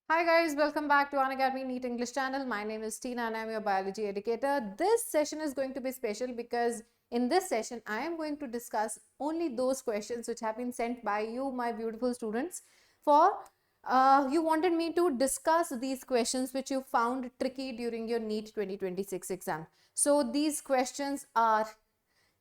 Hi guys, welcome back to Unacademy NEET English channel. My name is Tina and I'm your biology educator. This session is going to be special because in this session I am going to discuss only those questions which have been sent by you, my beautiful students. You wanted me to discuss these questions which you found tricky during your NEET 2026 exam. So these questions are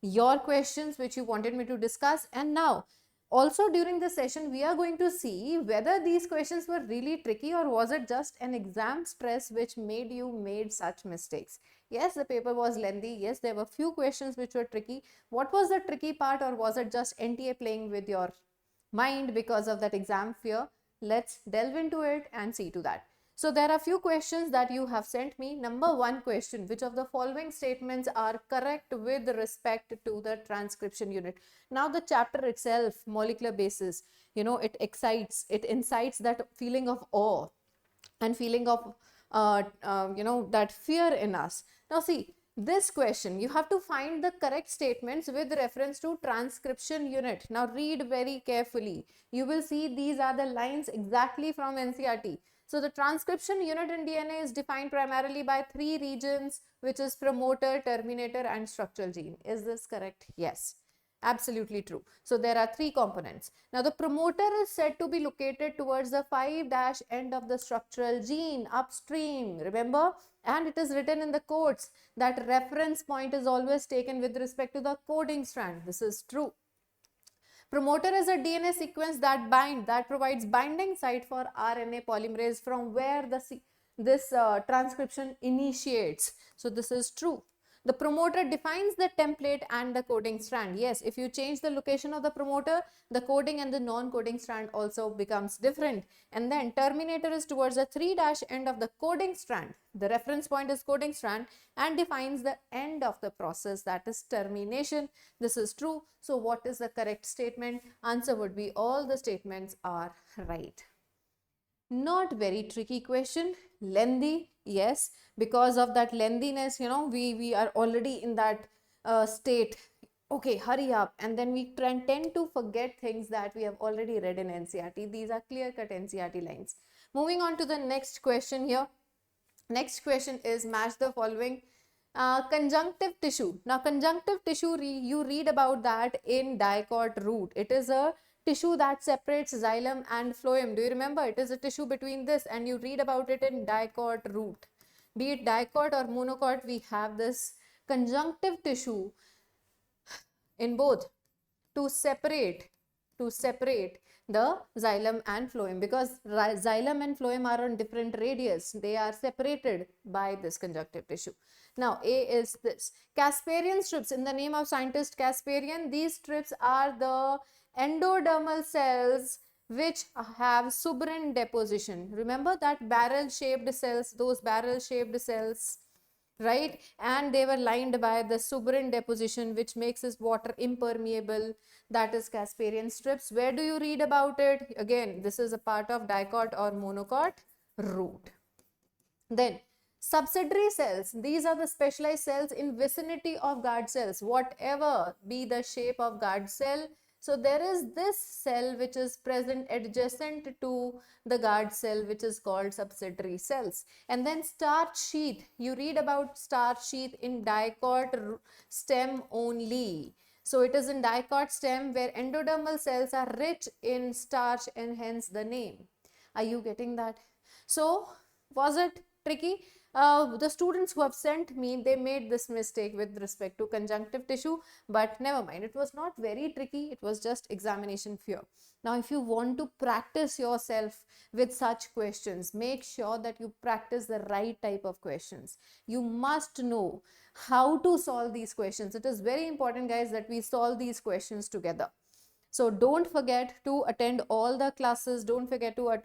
your questions which you wanted me to discuss, and now also during the session we are going to see whether these questions were really tricky or was it just an exam stress which made such mistakes. Yes, the paper was lengthy. Yes, there were few questions which were tricky. What was the tricky part, or was it just NTA playing with your mind because of that exam fear? Let's delve into it and see to that. So there are few questions that you have sent me. Number one question: which of the following statements are correct with respect to the transcription unit? Now the chapter itself, molecular basis, it incites that feeling of awe and feeling of that fear in us. Now see, this question, you have to find the correct statements with reference to transcription unit. Now read very carefully. You will see these are the lines exactly from NCERT. So the transcription unit in DNA is defined primarily by three regions, which is promoter, terminator, and structural gene. Is this correct? Yes. Absolutely true. So there are three components. Now the promoter is said to be located towards the 5' end of the structural gene upstream. Remember? And it is written in the codes that reference point is always taken with respect to the coding strand. This is true. Promoter is a DNA sequence that provides binding site for RNA polymerase from where this transcription initiates. So this is true. The promoter defines the template and the coding strand. Yes, if you change the location of the promoter, the coding and the non-coding strand also becomes different. And then terminator is towards the 3' end of the coding strand. The reference point is coding strand and defines the end of the process, that is termination. This is true. So what is the correct statement? Answer would be all the statements are right. Not very tricky question. Lengthy, yes, because of that lengthiness, we are already in that state. Okay, hurry up, and then we tend to forget things that we have already read in NCERT. These are clear-cut NCERT lines. Moving on to the next question here. Next question is match the following. Conjunctive tissue. Now conjunctive tissue, you read about that in dicot root. It is a tissue that separates xylem and phloem. Do you remember? It is a tissue between this, and you read about it in dicot root. Be it dicot or monocot, we have this conjunctive tissue in both to separate the xylem and phloem, because xylem and phloem are on different radius. They are separated by this conjunctive tissue. Now A is this. Casparian strips, in the name of scientist Casparian, these strips are the endodermal cells which have suberin deposition. Remember that barrel shaped cells, those barrel shaped cells, right? And they were lined by the suberin deposition, which makes this water impermeable. That is Casparian strips. Where do you read about it? Again, this is a part of dicot or monocot root. Then subsidiary cells, these are the specialized cells in vicinity of guard cells, whatever be the shape of guard cell. So there is this cell which is present adjacent to the guard cell, which is called subsidiary cells. And then starch sheath, you read about starch sheath in dicot stem only. So it is in dicot stem where endodermal cells are rich in starch, and hence the name. Are you getting that? So was it tricky? The students who have sent me, they made this mistake with respect to conjunctive tissue, but never mind. It was not very tricky. It was just examination fear. Now, if you want to practice yourself with such questions, make sure that you practice the right type of questions. You must know how to solve these questions. It is very important, guys, that we solve these questions together. So don't forget to attend all the classes. Don't forget to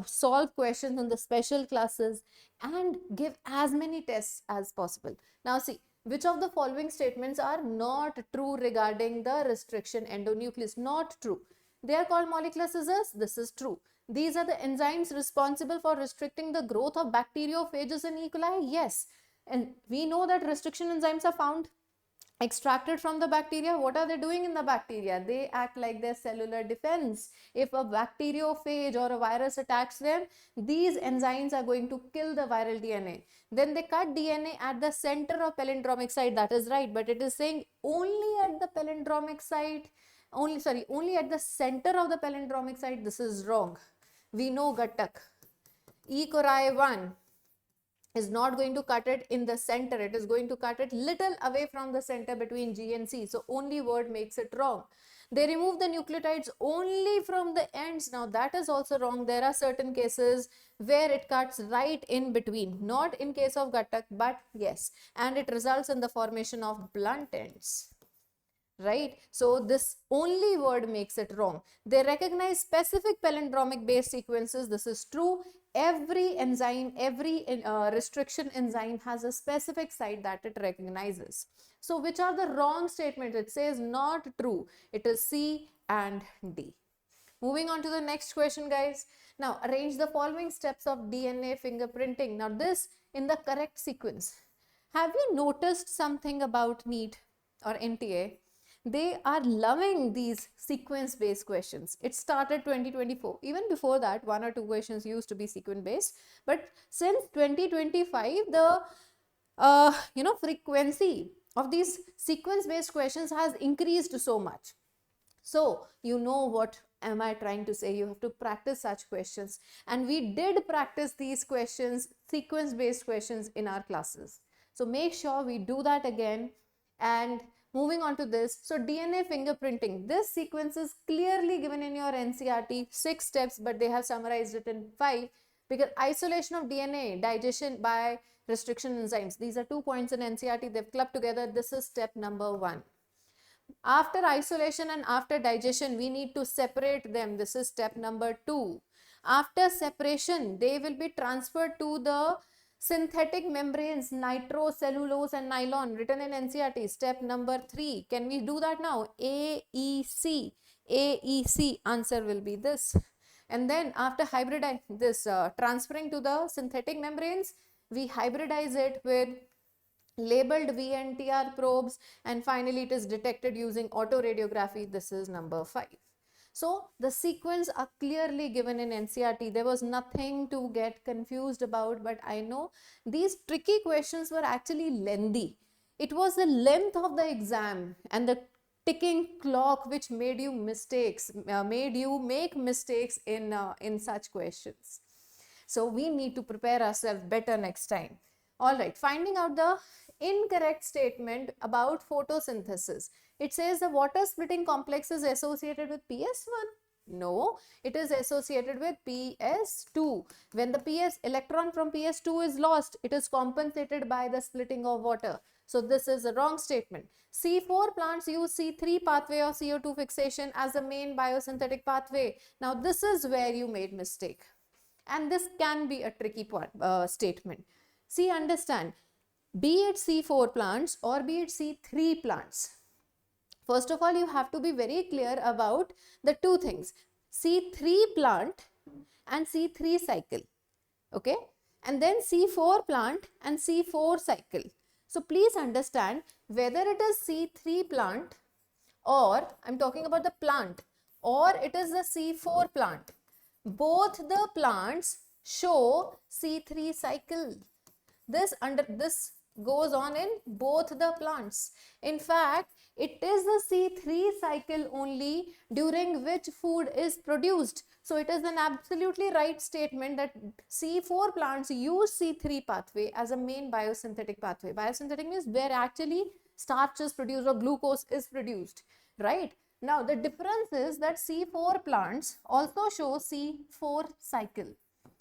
solve questions in the special classes and give as many tests as possible. Now see, which of the following statements are not true regarding the restriction endonuclease? Not true. They are called molecular scissors. This is true. These are the enzymes responsible for restricting the growth of bacteriophages in E. coli. Yes. And we know that restriction enzymes are found extracted from the bacteria. What are they doing in the bacteria? They act like their cellular defense. If a bacteriophage or a virus attacks them, these enzymes are going to kill the viral DNA. Then they cut DNA at the center of palindromic site. That is right, but it is saying only at the palindromic site, only at the center of the palindromic site. This is wrong. We know Gattak. E. coli 1 is not going to cut it in the center. It is going to cut it little away from the center between G and C. So only word makes it wrong. They remove the nucleotides only from the ends. Now that is also wrong. There are certain cases where it cuts right in between. Not in case of Gattak, but yes. And it results in the formation of blunt ends. Right? So this only word makes it wrong. They recognize specific palindromic base sequences. This is true. Every enzyme, every restriction enzyme has a specific site that it recognizes. So which are the wrong statements? It says not true. It is C and D. Moving on to the next question, guys. Now arrange the following steps of DNA fingerprinting. Now this in the correct sequence. Have you noticed something about NEET or NTA? They are loving these sequence based questions. It started 2024. Even before that, 1 or 2 questions used to be sequence based. But since 2025, the frequency of these sequence based questions has increased so much. So you know what am I trying to say? You have to practice such questions. And we did practice these questions, sequence based questions in our classes. So make sure we do that again. And moving on to this, so DNA fingerprinting, this sequence is clearly given in your NCERT, 6 steps, but they have summarized it in 5, because isolation of DNA, digestion by restriction enzymes, these are 2 points in NCERT, they've clubbed together. This is step number 1. After isolation and after digestion, we need to separate them. This is step number 2. After separation, they will be transferred to the synthetic membranes, nitrocellulose and nylon, written in NCERT, step number 3. Can we do that now? AEC. AEC, answer will be this. And then after transferring to the synthetic membranes, we hybridize it with labeled VNTR probes, and finally it is detected using autoradiography. This is number 5. So the sequence are clearly given in NCERT. There was nothing to get confused about, but I know these tricky questions were actually lengthy. It was the length of the exam and the ticking clock which made you make mistakes in such questions. So we need to prepare ourselves better next time. All right, finding out the incorrect statement about photosynthesis. It says the water splitting complex is associated with PS1. No, it is associated with PS2. When the electron from PS2 is lost, it is compensated by the splitting of water. So this is a wrong statement. C4 plants use C3 pathway of CO2 fixation as the main biosynthetic pathway. Now this is where you made mistake. And this can be a tricky statement. See, understand, be it C4 plants or be it C3 plants. First of all, you have to be very clear about the 2 things, C3 plant and C3 cycle, okay? And then C4 plant and C4 cycle. So please understand, whether it is C3 plant or I'm talking about the plant, or it is the C4 plant, both the plants show C3 cycle. This goes on in both the plants. In fact, it is the C3 cycle only during which food is produced. So it is an absolutely right statement that C4 plants use C3 pathway as a main biosynthetic pathway. Biosynthetic means where actually starch is produced or glucose is produced, right? Now the difference is that C4 plants also show C4 cycle.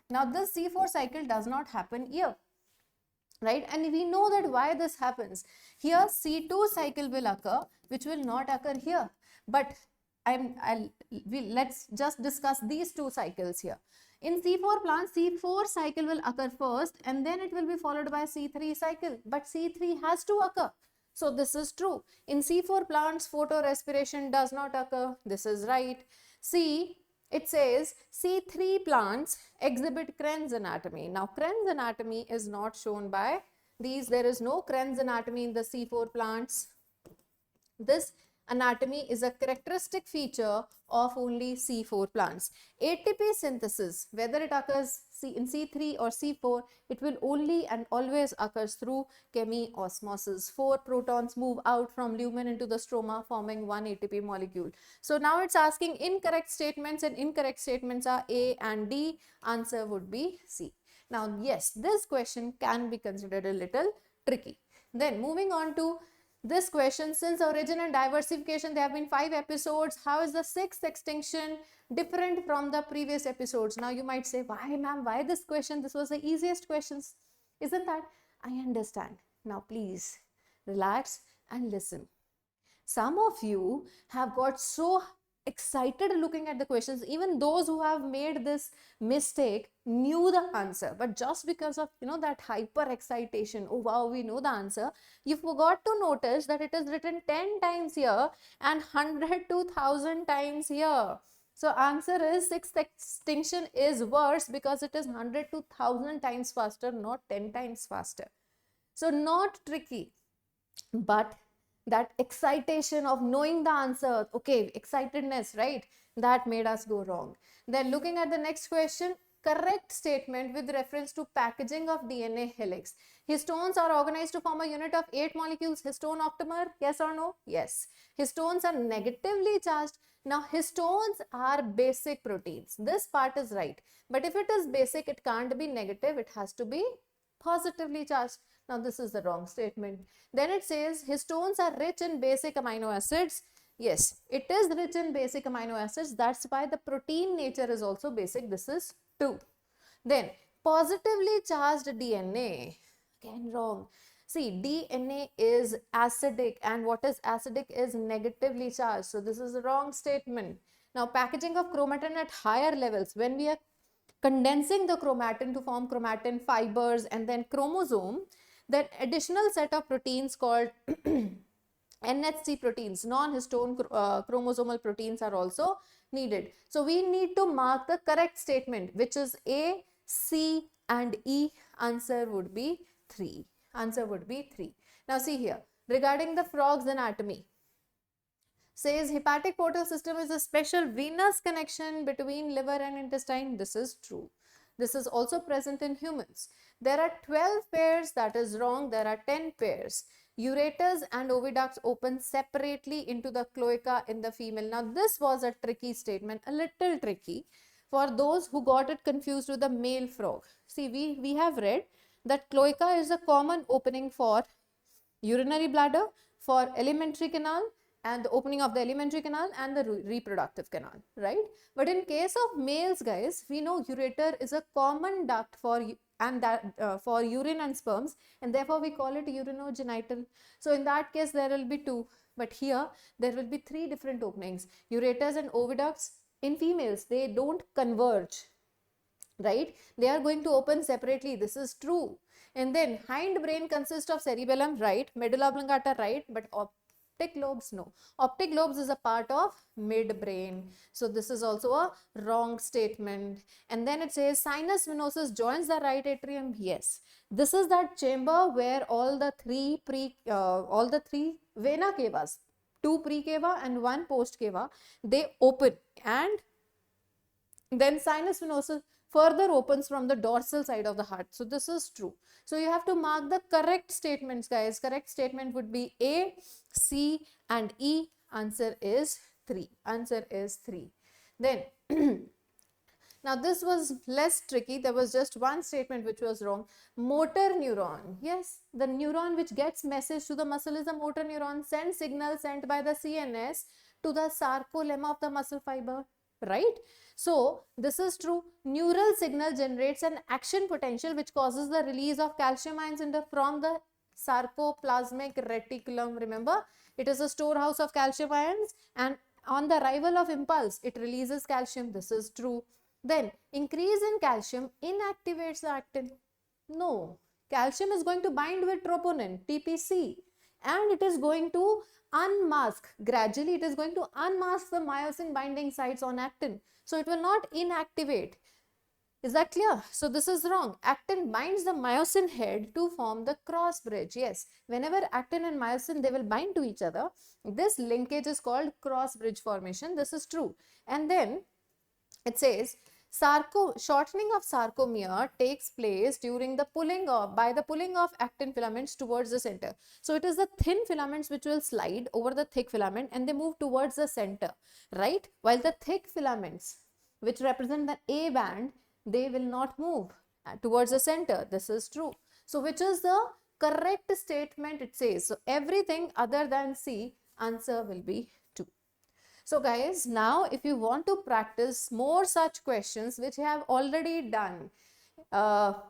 Now this C4 cycle does not happen here, right? And we know that why this happens. Here C2 cycle will occur, which will not occur here. But let's just discuss these 2 cycles here. In C4 plants, C4 cycle will occur first and then it will be followed by C3 cycle. But C3 has to occur. So this is true. In C4 plants, photorespiration does not occur. This is right. C, it says C3 plants exhibit Krenz anatomy. Now Krenz anatomy is not shown by these. There is no Krenz anatomy in the C4 plants. This anatomy is a characteristic feature of only C4 plants. ATP synthesis, whether it occurs in C3 or C4, it will only and always occurs through chemiosmosis. 4 protons move out from lumen into the stroma, forming one ATP molecule. So now it's asking incorrect statements, and incorrect statements are A and D. Answer would be C. Now, yes, this question can be considered a little tricky. Then moving on to this question, since origin and diversification, there have been 5 episodes. How is the 6th extinction different from the previous episodes? Now you might say, why ma'am, why this question? This was the easiest questions. Isn't that? I understand. Now please relax and listen. Some of you have got so excited looking at the questions. Even those who have made this mistake knew the answer, but just because of that hyper excitation, oh wow, we know the answer, you forgot to notice that it is written 10 times here and 100 to 1000 times here. So answer is 6th extinction is worse because it is 100 to 1000 times faster, not 10 times faster. So not tricky, but that excitation of knowing the answer, okay, excitedness, right, that made us go wrong. Then looking at the next question, correct statement with reference to packaging of DNA helix. Histones are organized to form a unit of 8 molecules. Histone octamer, yes or no? Yes. Histones are negatively charged. Now histones are basic proteins. This part is right, but if it is basic, it can't be negative, it has to be positively charged. Now this is the wrong statement. Then it says histones are rich in basic amino acids. Yes, it is rich in basic amino acids. That's why the protein nature is also basic. This is 2. Then positively charged DNA. Again wrong. See, DNA is acidic, and what is acidic is negatively charged. So this is the wrong statement. Now packaging of chromatin at higher levels, when we are condensing the chromatin to form chromatin fibers and then chromosome, that additional set of proteins called NHC proteins, non-histone chromosomal proteins, are also needed. So we need to mark the correct statement, which is A, C and E. Answer would be 3. Answer would be 3. Now see here, regarding the frog's anatomy, says hepatic portal system is a special venous connection between liver and intestine. This is true. This is also present in humans. There are 12 pairs, that is wrong. There are 10 pairs. Ureters and oviducts open separately into the cloaca in the female. Now this was a tricky statement, a little tricky for those who got it confused with the male frog. See, we have read that cloaca is a common opening for urinary bladder, for alimentary canal, and the opening of the alimentary canal and the reproductive canal, right? But in case of males, guys, we know ureter is a common duct for for urine and sperms, and therefore we call it urinogenital. So in that case there will be 2, but here there will be 3 different openings. Ureters and oviducts in females, they don't converge, right? They are going to open separately. This is true. And then hindbrain consists of cerebellum, right? Medulla oblongata, right? But optic lobes, no. Optic lobes is a part of midbrain. So this is also a wrong statement. And then it says sinus venosus joins the right atrium. Yes, this is that chamber where all the three vena cavas, 2 pre-cava and 1 post-cava, they open, and then sinus venosus further opens from the dorsal side of the heart. So this is true. So you have to mark the correct statements, guys. Correct statement would be A, C and E. Answer is 3. Answer is 3. Then now this was less tricky. There was just one statement which was wrong. Motor neuron. Yes, the neuron which gets message to the muscle is a motor neuron. Sends signal sent by the CNS to the sarcolemma of the muscle fiber, right? So this is true. Neural signal generates an action potential which causes the release of calcium ions from the sarcoplasmic reticulum. Remember, it is a storehouse of calcium ions, and on the arrival of impulse, it releases calcium. This is true. Then increase in calcium inactivates the actin. No, calcium is going to bind with troponin, TPC, and it is going to unmask, gradually it is going to unmask the myosin binding sites on actin. So it will not inactivate. Is that clear? So this is wrong. Actin binds the myosin head to form the cross bridge. Yes, whenever actin and myosin, they will bind to each other. This linkage is called cross bridge formation. This is true. And then it says shortening of sarcomere takes place during the pulling of actin filaments towards the center. So it is the thin filaments which will slide over the thick filament and they move towards the center, right? While the thick filaments, which represent the A band, they will not move towards the center. This is true. So which is the correct statement? It says, so everything other than C, answer will be 2. So guys, now if you want to practice more such questions which you have already done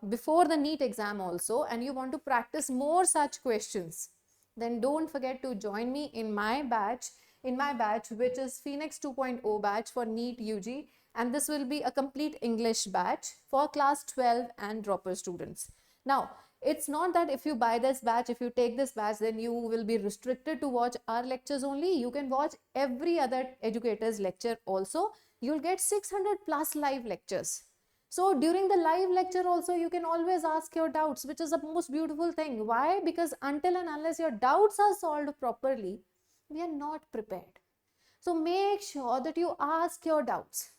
before the NEET exam also, and you want to practice more such questions, then don't forget to join me in my batch, which is Phoenix 2.0 batch for NEET UG, and this will be a complete English batch for class 12 and dropper students. Now, it's not that if you buy this batch, if you take this batch, then you will be restricted to watch our lectures only. You can watch every other educator's lecture also. You'll get 600 plus live lectures. So during the live lecture also, you can always ask your doubts, which is the most beautiful thing. Why? Because until and unless your doubts are solved properly, we are not prepared. So make sure that you ask your doubts.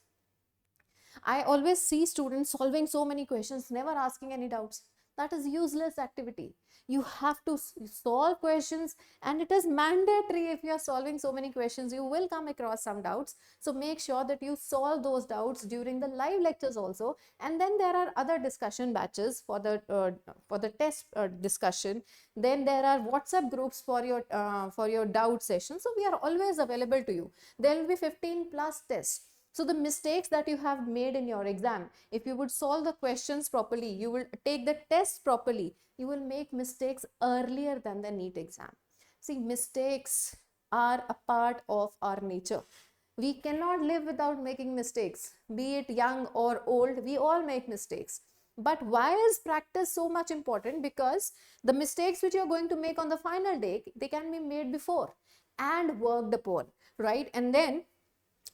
I always see students solving so many questions, never asking any doubts. That is useless activity. You have to solve questions, and it is mandatory. If you are solving so many questions, you will come across some doubts. So make sure that you solve those doubts during the live lectures also. And then there are other discussion batches for the test discussion. Then there are WhatsApp groups for your doubt session. So we are always available to you. There will be 15 plus tests. So the mistakes that you have made in your exam, if you would solve the questions properly, you will take the test properly, you will make mistakes earlier than the NEET exam. See, mistakes are a part of our nature. We cannot live without making mistakes. Be it young or old, we all make mistakes. But why is practice so much important? Because the mistakes which you are going to make on the final day, they can be made before and worked upon, right? And then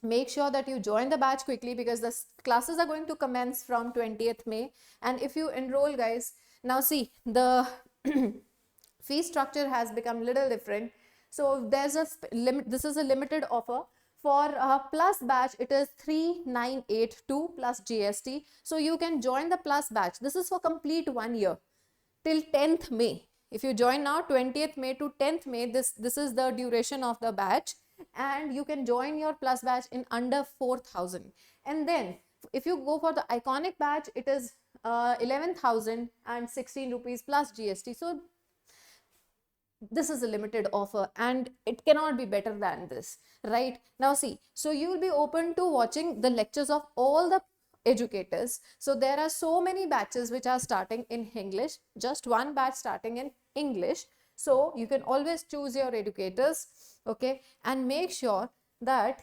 make sure that you join the batch quickly, because the classes are going to commence from 20th May. And if you enroll, guys, now see, the fee structure has become little different. So there's a limit. This is a limited offer. For plus batch, it is 3982 plus GST. So you can join the plus batch. This is for complete 1 year till 10th May. If you join now, 20th May to 10th May, this is the duration of the batch. And you can join your plus batch in under 4,000. And then if you go for the iconic batch, it is 11,016 rupees plus GST. So this is a limited offer and it cannot be better than this, right? Now see, so you will be open to watching the lectures of all the educators. So there are so many batches which are starting in English, just one batch starting in English. So you can always choose your educators, okay? And make sure that,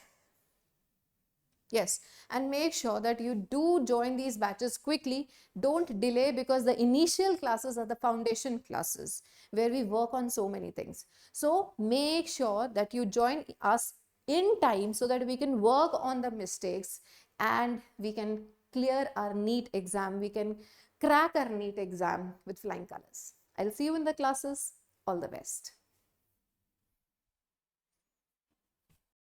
yes, and make sure that you do join these batches quickly. Don't delay, because the initial classes are the foundation classes where we work on so many things. So make sure that you join us in time so that we can work on the mistakes and we can clear our NEET exam. We can crack our NEET exam with flying colors. I'll see you in the classes. All the best.